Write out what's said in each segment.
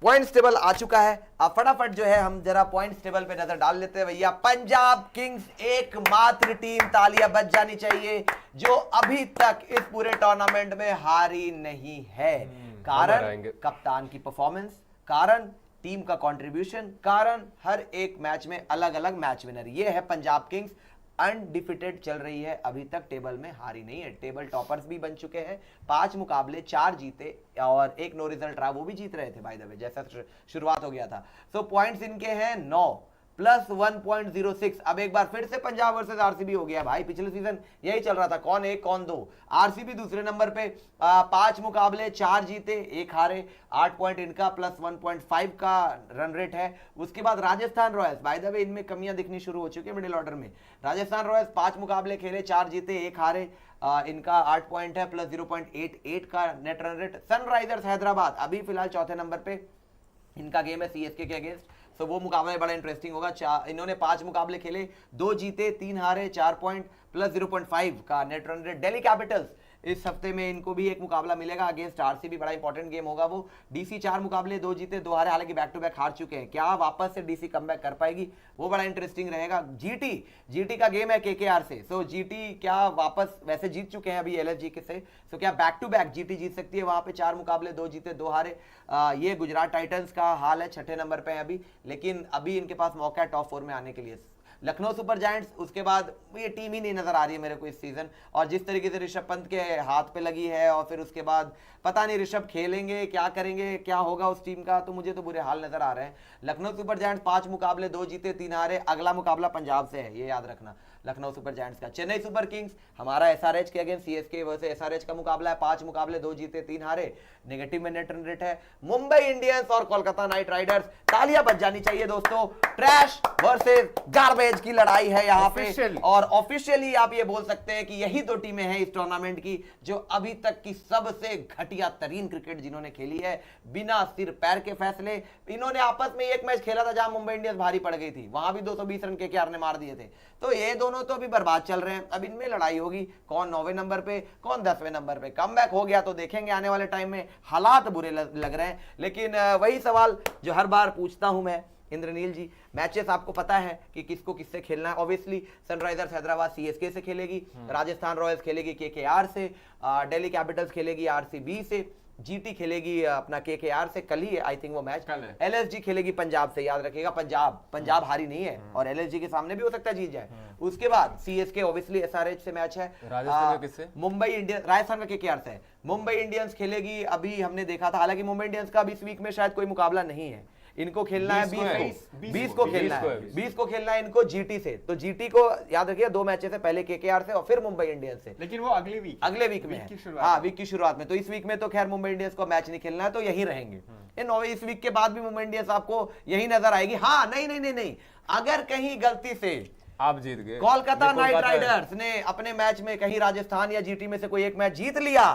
Points table आ चुका है। अब फटाफट जो है हम जरा पॉइंट्स टेबल पे नजर डाल लेते हैं भैया। पंजाब किंग्स एकमात्र टीम, तालियां बज जानी चाहिए, जो अभी तक इस पूरे टूर्नामेंट में हारी नहीं है। कारण कप्तान की परफॉर्मेंस, कारण टीम का कंट्रीब्यूशन, कारण हर एक मैच में अलग अलग मैच विनर। ये है पंजाब किंग्स, अनडिफिटेड चल रही है, अभी तक टेबल में हारी नहीं है। टेबल टॉपर्स भी बन चुके हैं, 5 मुकाबले 4 जीते और 1 नो रिजल्ट रहा, वो भी जीत रहे थे बाय द वे, जैसा शुरुआत हो गया था। सो पॉइंट्स इनके हैं 9 प्लस 1.06। अब एक बार फिर से पंजाब वर्सेस आरसीबी हो गया भाई। पिछले सीजन यही चल रहा था, कौन 1 कौन 2। आरसीबी दूसरे नंबर पे 5 मुकाबले 4 जीते 1 हारे, 8 पॉइंट इनका, प्लस 1.5 का रन रेट है। उसके बाद Rajasthan Royals, by the way इनमें कमियां दिखनी शुरू हो चुकी है मिडिल ऑर्डर में। राजस्थान रॉयल्स 5 मुकाबले खेले, 4 जीते 1 हारे, इनका 8 पॉइंट है, प्लस 0.88 का net run rate. Sunrisers Hyderabad अभी फिलहाल चौथे नंबर पे, इनका गेम है सीएसके के अगेंस्ट, तो वो मुकाबला बड़ा इंटरेस्टिंग होगा। इन्होंने 5 मुकाबले खेले, 2 जीते 3 हारे, 4 पॉइंट, प्लस 0.5 का net run rate. Delhi Capitals इस हफ्ते में इनको भी एक मुकाबला मिलेगा अगेंस्ट आरसीबी, बड़ा इंपॉर्टेंट गेम होगा वो। डीसी 4 मुकाबले 2 जीते 2 हारे, हालांकि बैक टू बैक हार चुके हैं, क्या वापस से डीसी कमबैक कर पाएगी, वो बड़ा इंटरेस्टिंग रहेगा। जीटी का गेम है केकेआर से, सो जीटी क्या वापस, वैसे जीत चुके हैं अभी एलएसजी के से, सो क्या बैक टू बैक जीटी जीत सकती है वहां पे। 4 मुकाबले 2 जीते 2 हारे। ये गुजरात टाइटंस का हाल है, 6ठे नंबर पे है अभी, लेकिन अभी इनके पास मौका है टॉप 4 में आने के लिए। लखनऊ सुपर जायंट्स, उसके बाद ये टीम ही नहीं नजर आ रही है मेरे को इस सीजन, और जिस तरीके से ऋषभ पंत के हाथ पे लगी है, और फिर उसके बाद पता नहीं ऋषभ खेलेंगे क्या करेंगे, क्या होगा उस टीम का, तो मुझे तो बुरे हाल नजर आ रहे हैं। लखनऊ सुपर जायंट्स 5 मुकाबले 2 जीते 3 हारे, अगला मुकाबला पंजाब से है, ये याद रखना लखनऊ सुपर जायंट्स का। चेन्नई सुपर किंग्स हमारा एसआरएच के अगेंस्ट सीएसके वर्सेस एसआरएच का मुकाबला है, 5 मुकाबले 2 जीते 3 हारे, नेगेटिव में नेट रन रेट है। मुंबई इंडियंस और कोलकाता नाइट राइडर्स, तालियां बज जानी चाहिए दोस्तों, ट्रैश वर्सेस गार्बेज की लड़ाई है यहाँ पे, और ऑफिशियली आप ये बोल सकते हैं कि यही 2 टीमें हैं इस टूर्नामेंट की जो अभी तक की सबसे घटिया तरीन क्रिकेट जिन्होंने खेली है, बिना सिर पैर के फैसले। इन्होंने आपस में एक मैच खेला था जहां मुंबई इंडियंस भारी पड़ गई थी, वहां भी 220 रन केकेआर ने मार दिए थे, तो ये दोनों तो अभी बर्बाद चल रहे हैं। अब इनमें लड़ाई होगी, कौन 9वें नंबर पे, कौन 10वें नंबर पे। कमबैक हो गया तो देखेंगे आने वाले टाइम में, हालात बुरे लग रहे हैं। लेकिन वही सवाल जो हर बार पूछता हूं मैं, इंद्रनील जी, मैचेस आपको पता है कि किसको किससे खेलना है। ऑब्वियसली सनराइजर्स हैदराबाद सीएसके से खेलेगी, राजस्थान रॉयल्स खेलेगी केकेआर से, दिल्ली कैपिटल्स खेलेगी आरसीबी से, जीटी खेलेगी अपना केकेआर से, कल ही आई थिंक वो मैच, एलएसजी खेलेगी पंजाब से, याद रखिएगा पंजाब हारी नहीं है, और एलएसजी के सामने भी हो सकता है जीत जाए। उसके बाद सीएसके ऑब्वियसली एसआरएच से मैच है, मुंबई इंडियंस, राजस्थान का केकेआर से है। मुंबई इंडियंस खेलेगी, अभी हमने देखा था, हालांकि मुंबई इंडियंस का अभी इस वीक में शायद कोई मुकाबला नहीं है, इनको खेलना है 20 को खेलना है, 20 को खेलना है इनको जीटी से। तो जीटी को याद रखिए 2 मैचेस है, पहले केकेआर से और फिर मुंबई इंडियंस से, लेकिन वो अगले वीक में है, हाँ वीक की शुरुआत में। तो इस वीक में तो खैर मुंबई इंडियंस को मैच नहीं खेलना है, तो यही रहेंगे। इस वीक के बाद भी मुंबई इंडियंस आपको यही नजर आएगी। हाँ नहीं, अगर कहीं गलती से आप जीत गए, कोलकाता नाइट राइडर्स ने अपने मैच में कहीं राजस्थान या जीटी में से कोई एक मैच जीत लिया,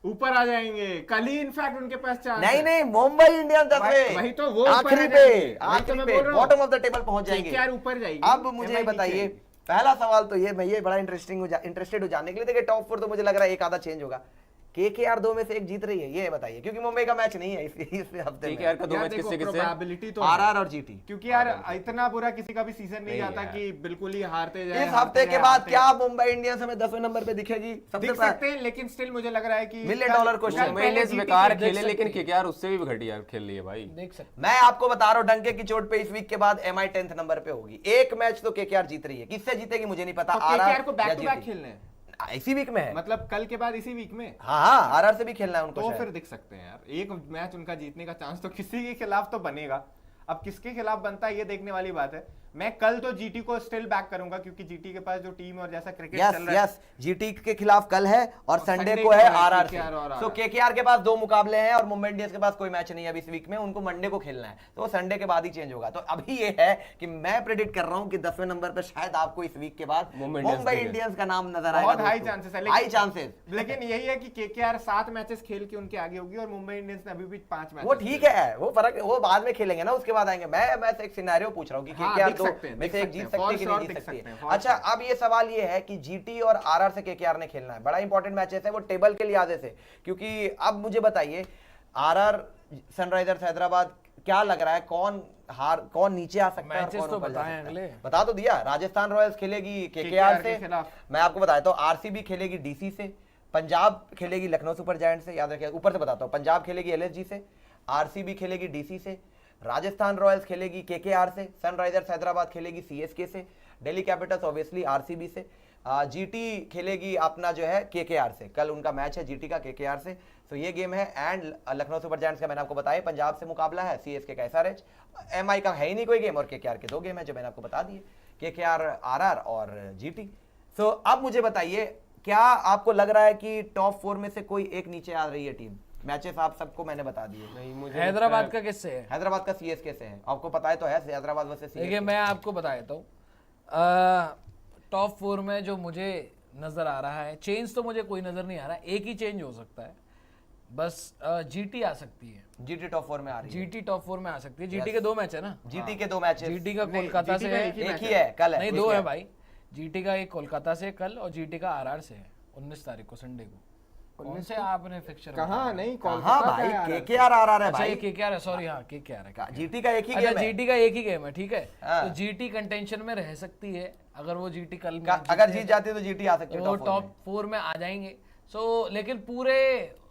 ऊपर आ जाएंगे। कल ही इनफैक्ट उनके पास चांस नहीं मुंबई इंडियंस 10वें, वही तो वो आखिरी पे बॉटम ऑफ द टेबल पहुंच जाएंगे, ऊपर जाएगी। अब मुझे बताइए, पहला सवाल तो ये बड़ा इंटरेस्टेड हो जाने के लिए, देखिए टॉप 4 तो मुझे लग रहा है एक आधा चेंज होगा। केकेआर 2 में से एक जीत रही है, ये बताइए, क्योंकि मुंबई का मैच नहीं है इस हफ्ते में। केकेआर का 2 मैच किससे तो आरआर और जीटी, क्योंकि यार इतना बुरा किसी का भी सीजन नहीं जाता कि बिल्कुल ही हारते जाए। इस हफ्ते के बाद क्या मुंबई इंडियंस हमें 10वें नंबर पे दिखेगी? दिख सकते हैं, लेकिन स्टिल मुझे लग रहा है कि $1 क्वेश्चन। मुंबई इंडियंस बेकार खेले, लेकिन केकेआर उससे भी घटिया खेल रही है भाई, देख सकते। मैं आपको बता रहा हूं डंके की चोट पे, इस वीक के बाद एमआई 10th नंबर पे होगी। एक मैच तो केकेआर जीत रही है, किससे जीतेगी मुझे नहीं पता। केकेआर को बैक टू बैक खेलना है इसी वीक में है, मतलब कल के बाद इसी वीक में। हाँ आरआर से भी खेलना है उनको, तो फिर दिख सकते हैं यार, एक मैच उनका जीतने का चांस तो किसी के खिलाफ तो बनेगा। अब किसके खिलाफ बनता है ये देखने वाली बात है। मैं कल तो जीटी को स्टिल बैक करूंगा, क्योंकि जीटी के पास जो टीम और जैसा क्रिकेट चल रहा है, जीटी के खिलाफ कल है और संडे को है आरआर से। तो केकेआर के पास 2 मुकाबले हैं और मुंबई इंडियंस के पास कोई मैच नहीं है अभी इस वीक में, उनको मंडे को खेलना है, तो संडे के बाद ही चेंज होगा। तो अभी ये है कि मैं प्रेडिक्ट कर रहा हूं कि 10वें नंबर पे शायद आपको इस वीक के बाद मुंबई इंडियंस का नाम नजर आएगा। बहुत हाई चांसेस है, हाई चांसेस। लेकिन यही है कि केकेआर 7 मैचेस खेल के उनके आगे होगी और मुंबई इंडियंस ने अभी भी 5 मैच। वो ठीक है, वो फर्क वो बाद में खेलेंगे ना, उसके बाद आएंगे। मैं एक सिनेरियो पूछ रहा हूं कि केकेआर 2 में से एक जीत सकती है कि नहीं जीत सकती है। अच्छा, अब ये सवाल ये है कि जीटी और आरआर से केकेआर ने खेलना है, बड़ा इंपॉर्टेंट मैच है वो टेबल के लिहाज से, क्योंकि अब मुझे बताइए आरआर सनराइजर्स हैदराबाद, क्या लग रहा है कौन नीचे आ सकता है और मैचेस कौन तो ऊपर जा बताएं सकता है? अगले। बता तो दिया। राजस्थान रॉयल्स खेलेगी केकेआर से, के खिलाफ। मैं आपको बताता हूँ आरसीबी खेलेगी डीसी से, पंजाब खेलेगी लखनऊ सुपर जायंट से, याद रखिए ऊपर से बताता हूँ, पंजाब खेलेगी एलएसजी से, आरसीबी खेलेगी डीसी से, राजस्थान रॉयल्स खेलेगी केकेआर से, सनराइजर्स हैदराबाद खेलेगी सीएसके से, दिल्ली कैपिटल्स ऑब्वियसली आरसीबी से, जीटी खेलेगी अपना जो है केकेआर से, कल उनका मैच है जीटी का केकेआर से। तो ये गेम है। एंड लखनऊ सुपर जायंट्स का मैंने आपको बताया, पंजाब से मुकाबला है, सीएसके का एसआरएच, एमआई का है ही नहीं कोई गेम, और केकेआर के 2 गेम है जो मैंने आपको बता दिए, केकेआर आरआर और जीटी। सो अब मुझे बताइए, क्या आपको लग रहा है कि टॉप 4 में से कोई एक नीचे आ रही है टीम? मैचेस आप सबको मैंने बता दिए। नहीं, मुझे हैदराबाद का किससे है? हैदराबाद का सीएसके से है, आपको पता है तो है, हैदराबाद वर्सेस देखिए सीएसके। मैं आपको बता देता हूँ, टॉप 4 में जो मुझे नजर आ रहा है, चेंज तो मुझे कोई नजर नहीं आ रहा, एक ही चेंज हो सकता है बस, जीटी आ सकती है, जीटी टॉप 4 में आ रही है। जीटी टॉप 4 में आ सकती है। जीटी के 2 मैच है ना, जीटी के 2 मैचेस, जीटी का कोलकाता से है, एक ही है, कल है, नहीं एक 2 ही है भाई, जीटी का एक कोलकाता से कल और जीटी का आरआर से है 19 तारीख को संडे को। कौन से आपने फिक्चर कहाँ नहीं, हाँ कोलकाता भाई, का है केकेआर आ रहा है अच्छा ये भाई, केकेआर है, सॉरी हाँ केकेआर है। जीटी का एक ही अच्छा गेम है। जीटी का एक ही गेम है, ठीक है। हाँ। तो जीटी कंटेंशन में रह सकती है, अगर वो जीटी कल अगर जीत जाती है तो जीटी आ सकती है वो टॉप 4 टॉप में। 4 में आ जाएंगे। सो लेकिन पूरे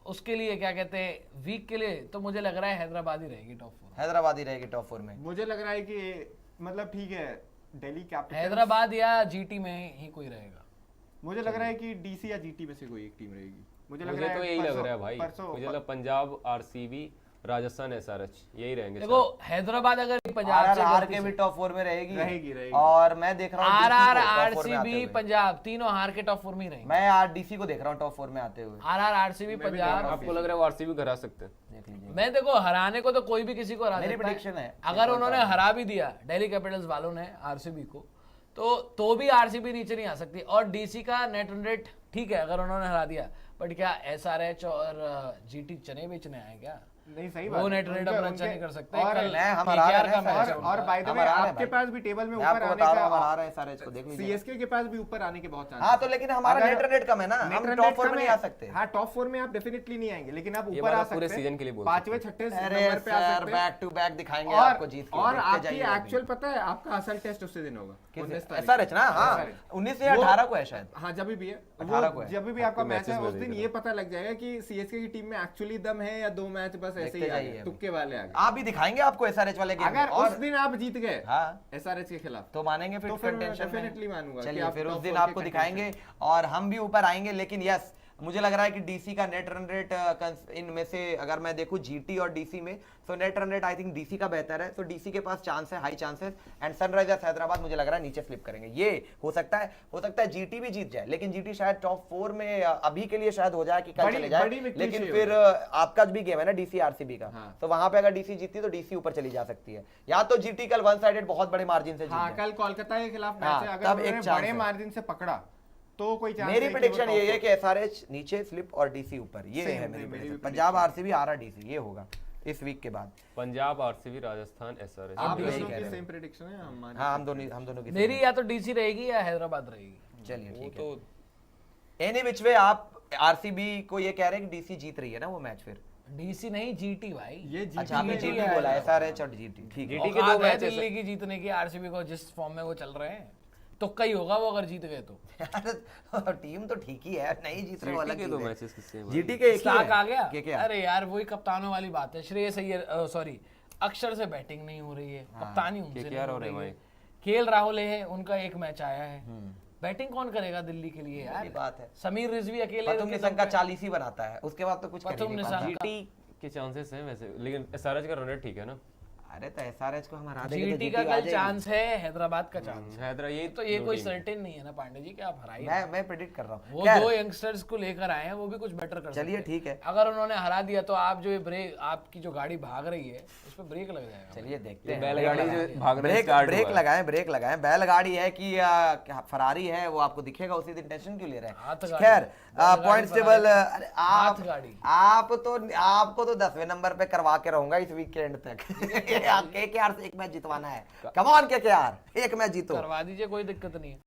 उसके लिए क्या कहते हैं, वीक के लिए तो मुझे लग रहा है हैदराबाद ही रहेगी टॉप 4। हैदराबाद ही रहेगी टॉप 4 में। मुझे लग रहा है कि मतलब ठीक है, दिल्ली कैपिटल, हैदराबाद या जीटी में ही कोई रहेगा। मुझे लग रहा है कि डीसी या जीटी में से कोई एक टीम रहेगी। मुझे लग मुझे रहा तो है यही लग परसों- रहा है भाई, परसों- मुझे लग पंजाब, आरसीबी, राजस्थान, एसआरएच यही रहेंगे देखो हैदराबाद अगर पंजाब से आरआर गलती के से- भी टॉप 4 में रहेगी, रहेगी। और मैं देख रहा हूँ आरआर, DC को top 4 में आते आरसीबी, हुए। पंजाब तीनों हार के टॉप 4 में ही रहेंगे। मैं आज डीसी को देख रहा हूँ टॉप 4 में आते हुए। RR, RCB, Punjab. आपको लग रहा है वो आरसीबी हरा सकते हैं? देख लीजिए, मैं देखो हराने को तो कोई भी किसी को हरा मेरी सकता prediction है। अगर उन्होंने हरा भी दिया दिल्ली कैपिटल्स वालों ने आरसीबी को, तो भी आरसीबी नीचे नहीं आ सकती। और डीसी का नेट रन रेट ठीक है अगर उन्होंने हरा दिया, बट क्या एसआरएच और जीटी चने बेचने आए क्या? नहीं सही वो बात है। नेट रेट उनके- अपना अच्छा उनके- नहीं कर सकते। और कल मैं हम KKR हरा रहे का हैं, मैच है और उनका। बाय द हम वे हरा रहे हैं आपके भाई। पास भी टेबल में मैं ऊपर आपको आने बता रहा हूँ, हम का, हरा रहे हैं एसआरएच को, देख लीजिए। सीएसके के पास भी ऊपर आने के बहुत चांस हाँ तो लेकिन हमारा नेट रन रेट कम है ना, हम टॉप 4 में नहीं आ सकते। हाँ टॉप 4 में आप डेफिनेटली नहीं आएंगे, लेकिन आप ये ऊपर बात आ आप पूरे सकते हैं। सीजन के लिए बोल पांचवें सकते छठे अरे नंबर पे आ सर, सकते हैं। बैक टू बैक दिखाएंगे और आपको जीत के, और देखते आपकी जाइए अभी। एक्चुअल पता है आपका असल टेस्ट उसी दिन होगा, 19 तारीख। एसआरएच ना, हाँ SRH 19 या 18 को है शायद। हाँ जब भी है 18 को है। जब भी आपका मैच है मैचेस में उस दिन देख ये पता लग जाएगा कि सीएसके की टीम में एक्चुअली दम है या 2 मैच बस ऐसे ही आ जाइए गए, अभी। तुक्के वाले आ गए। आप भी दिखाएंगे आपको एसआरएच वाले गेम अगर और उस दिन आप जीत गए हाँ एसआरएच के खिलाफ तो मानेंगे फिर तो फिर मैं कंटेंशन में। definitely मानूंगा कि चलिए आप फिर उस top दिन 4 के आपको दिखाएंगे और हम भी ऊपर आएंगे। लेकिन यस, मुझे लग रहा है कि डीसी का नेट रन रेट इनमें से अगर मैं देखूं जीटी और डीसी में, तो net run rate I think DC का बेहतर है, तो डीसी के पास चांस है, high chances. And Sunrisers Hyderabad मुझे लग रहा है नीचे स्लिप करेंगे। ये हो सकता है जीटी भी जीत जाए, लेकिन जीटी शायद टॉप 4 में अभी के लिए शायद हो जाए कि कल बड़ी- चले जाए, बड़ी victory लेकिन चाहिए फिर आपका भी गेम है ना डीसी आरसीबी का, हाँ। तो वहां पे अगर डीसी जीतती है तो डीसी ऊपर चली जा सकती है, या तो जीटी कल वन साइडेड बहुत बड़े मार्जिन से जीत हाँ जाए। कल कोलकाता के खिलाफ हाँ, मैच है, तब अगर एक उन्होंने chance बड़े है। मार्जिन से पकड़ा तो कोई चांस मेरी प्रेडिक्शन ये है कि एसआरएच नीचे स्लिप और डीसी ऊपर, ये Same, है मेरी same, मेरी prediction। भी पंजाब आरसीबी आरआर डीसी ये होगा इस वीक के बाद। Punjab, RCB, Rajasthan, SRH. आप भी यही दोनों कह की रहे सेम प्रेडिक्शन है, हम मान हाँ हम दोनों की मेरी या तो डीसी रहेगी या हैदराबाद रहेगी। चलिए वो ठीक तो है। एनी विच वे आप आरसीबी को ये कह रहे हैं कि डीसी जीत रही है ना वो मैच फिर? डीसी नहीं जीटी भाई, ये जीत अच्छा आपने GT जीटी है। बोला, एसआरएच और जीटी, ठीक है। GT के औकात दो है मैच है दिल्ली की जीतने की, आरसीबी को जिस फॉर्म में वो चल रहे हैं तुक्का ही होगा वो अगर जीत गए तो। टीम तो ठीक ही है, नहीं जीत रहे वो जीटी अलग के चीज दो है। मैचेस किससे हैं? जीटी के एक ही स्टार्क है। आ गया। क्या? अरे यार वही कप्तानों वाली बात है, श्रेयस अय्यर सॉरी अक्षर से बैटिंग नहीं हो रही है, कप्तानी उनसे नहीं KKR हो और रही है। MI। केएल राहुल है, उनका एक मैच आया है, बैटिंग कौन करेगा दिल्ली के लिए यार? ये बात है। समीर रिजवी अकेले प्रथम के निशंका दम पे- 40 ही बनाता है, उसके बाद तो कुछ कर ही प्रथम नहीं पाता। निशंका। जीटी के चांसेस हैं वैसे, लेकिन एसआरएच का रन रेट ठीक है ना। अरे तो एसआरएच को हम हरा देंगे तो जीटी जीटी का आ कल जाएगी। चांस है, हैदराबाद का चांस है। हैदराबाद ये तो ये दो कोई टीम। सर्टेन नहीं है ना पांडे जी कि आप हराइए। मैं प्रेडिक्ट कर रहा हूँ। वो खैर, 2 यंगस्टर्स को लेकर आए हैं, वो भी कुछ बेटर कर सकते चलिए हैं। ठीक है। अगर उन्होंने हरा दिया तो आप जो ये ब्रेक, आपकी जो गाड़ी भाग रही है उस पर ब्रेक लग जाएगा। चलिए देखते ये हैं। बैलगाड़ी जो भागने ब्रेक लगाएं। बैलगाड़ी है कि फरारी है वो आपको दिखेगा उसी दिन, टेंशन क्यों ले रहे हाथ हैं? गाड़ी। खैर बैलगाड़ी, पॉइंट्स टेबल, अरे हाथ गाड़ी। आपको तो 10वें नंबर पे करवा के रहूंगा इस वीक के एंड तक। केकेआर से एक मैच जितवाना है, कम ऑन केकेआर, एक मैच जीतो। करवा दीजिए, कोई दिक्कत नहीं है।